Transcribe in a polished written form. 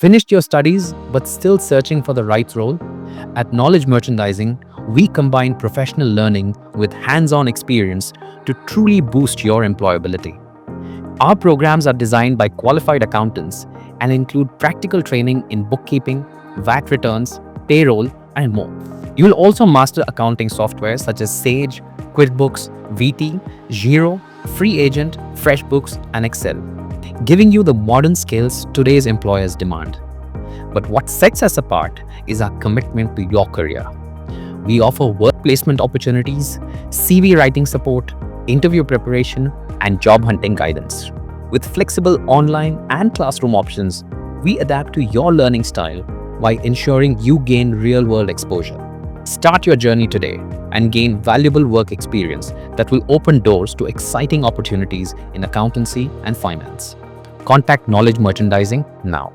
Finished your studies but still searching for the right role? At Knowledge Merchandising, we combine professional learning with hands-on experience to truly boost your employability. Our programs are designed by qualified accountants and include practical training in bookkeeping, VAT returns, payroll, and more. You will also master accounting software such as Sage, QuickBooks, VT, Xero, FreeAgent, FreshBooks, and Excel, giving you the modern skills today's employers demand. But what sets us apart is our commitment to your career. We offer work placement opportunities, CV writing support, interview preparation, and job hunting guidance. With flexible online and classroom options, we adapt to your learning style while ensuring you gain real-world exposure. Start your journey today and gain valuable work experience that will open doors to exciting opportunities in accountancy and finance. Contact Knowledge Merchandising now.